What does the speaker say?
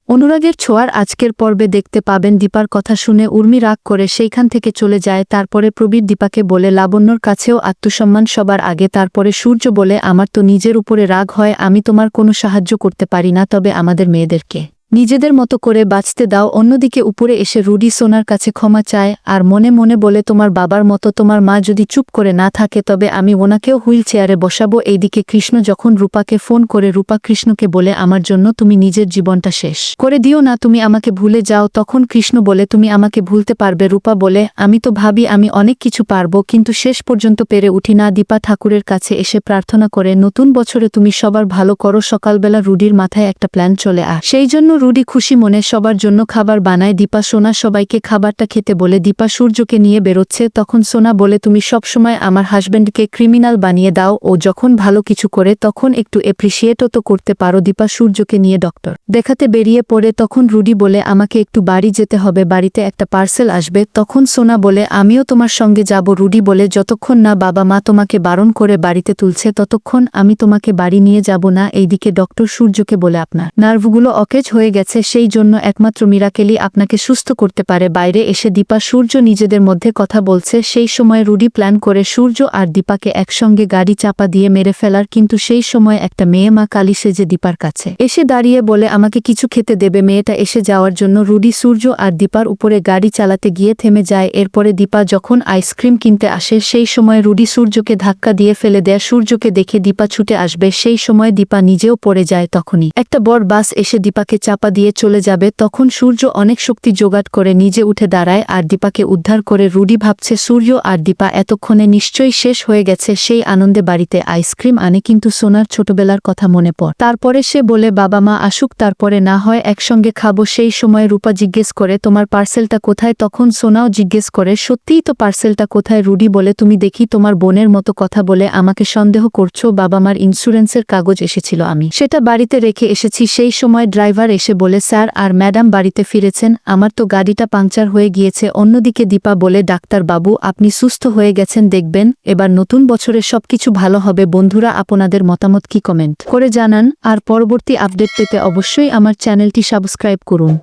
অনুরাগের ছোঁয়ার আজকের পর্বে দেখতে পাবেন দীপার কথা শুনে উর্মি রাগ করে সেইখান থেকে চলে যায়। তারপরে প্রবীর দীপাকে বলে লাবণ্যর কাছেও আত্মসম্মান সবার আগে। তারপরে সূর্য বলে আমার তো নিজের উপরে রাগ হয়, আমি তোমার কোনো সাহায্য করতে পারি না, তবে আমাদের মেয়েদেরকে নিজেদের মতো করে বাঁচতে দাও। অন্যদিকে উপরে এসে রুডি সোনার কাছে ক্ষমা চায় আর মনে মনে বলে তোমার বাবার মতো তোমার মা যদি চুপ করে না থাকে তবে আমি ওনাকেও হুইল চেয়ারে বসাবো। এইদিকে কৃষ্ণ যখন রূপাকে ফোন করে রূপা কৃষ্ণকে বলে আমার জন্য তুমি নিজের জীবনটা শেষ করে দিও না, তুমি আমাকে ভুলে যাও। তখন কৃষ্ণ বলে তুমি আমাকে ভুলতে পারবে? রূপা বলে আমি তো ভাবি আমি অনেক কিছু পারবো, কিন্তু শেষ পর্যন্ত পেরে উঠি না। দীপা ঠাকুরের কাছে এসে প্রার্থনা করে নতুন বছরে তুমি সবার ভালো করো। সকালবেলা রুডির মাথায় একটা প্ল্যান চলে সেই জন্য রুডি খুশি মনে সবার জন্য খাবার বানায়। দীপা সোনা সবাইকে খাবারটা খেতে বলে দীপা সূর্যকে নিয়ে বেরোচ্ছে। তখন সোনা বলে তুমি সবসময় আমার হাজব্যান্ডকে ক্রিমিনাল বানিয়ে দাও, ও যখন ভালো কিছু করে তখন একটু এপ্রিসিয়েটও তো করতে পারো। দীপা সূর্যকে নিয়ে ডক্টর দেখাতে বেরিয়ে পড়ে। তখন রুডি বলে আমাকে একটু বাড়ি যেতে হবে, বাড়িতে একটা পার্সেল আসবে। তখন সোনা বলে আমিও তোমার সঙ্গে যাব। রুডি বলে যতক্ষণ না বাবা মা তোমাকে বারণ করে বাড়িতে তুলছে ততক্ষণ আমি তোমাকে বাড়ি নিয়ে যাব না। এইদিকে ডক্টর সূর্যকে বলে আপনার নার্ভগুলো অকেজ হয়ে গেছে, সেই জন্য একমাত্র মিরাকেলই আপনাকে সুস্থ করতে পারে। বাইরে এসে দীপা সূর্য নিজেদের মধ্যে কথা বলছে। সেই সময় রুডি প্ল্যান করে সূর্য আর দীপাকে একসঙ্গে গাড়ি চাপা দিয়ে মেরে ফেলার, কিন্তু সেই সময় একটা মেয়ে মা কালী সেজে দীপার কাছে এসে দাঁড়িয়ে বলে আমাকে কিছু খেতে দেবে। মেয়েটা এসে যাওয়ার জন্য রুডি সূর্য আর দীপার উপরে গাড়ি চালাতে গিয়ে থেমে যায়। এরপরে দীপা যখন আইসক্রিম কিনতে আসে সেই সময় রুডি সূর্যকে ধাক্কা দিয়ে ফেলে দেয়। সূর্যকে দেখে দীপা ছুটে আসবে, সেই সময় দীপা নিজেও পড়ে যায়। তখনই একটা বড় বাস এসে দীপাকে চাপা দিয়ে চলে যাবে। তখন সূর্য অনেক শক্তি জোগাড় করে নিজে উঠে দাঁড়ায় আর দীপাকে উদ্ধার করে। রুডি ভাবছে সূর্য আর দীপা এতক্ষণে নিশ্চয়ই শেষ হয়ে গেছে। সেই আনন্দে বাড়িতে আইসক্রিম আনে, কিন্তু সোনার ছোটবেলার কথা মনে পড়ে। তারপরে সে বলে বাবা মা আসুক তারপরে না হয় একসঙ্গে খাবো। সেই সময় রূপা জিজ্ঞেস করে তোমার পার্সেলটা কোথায়? তখন সোনাও জিজ্ঞেস করে সত্যিই তো পার্সেলটা কোথায়? রুডি বলে তুমি দেখি তোমার বোনের মতো কথা বলে আমাকে সন্দেহ করছো। বাবা মার ইন্স্যুরেন্সের কাগজ এসেছিল, আমি সেটা বাড়িতে রেখে এসেছি। সেই সময় ড্রাইভার এসে বলে স্যার আর ম্যাডাম বাড়িতে ফিরেছেন, আমার তো গাড়িটা পাংচার হয়ে গিয়েছে। অন্যদিকে দীপা বলে ডাক্তার বাবু আপনি সুস্থ হয়ে গেছেন, দেখবেন এবার নতুন বছরে সবকিছু ভালো হবে। বন্ধুরা আপনাদের মতামত কি কমেন্ট করে জানান, আর পরবর্তী আপডেট পেতে অবশ্যই আমার চ্যানেলটি সাবস্ক্রাইব করুন।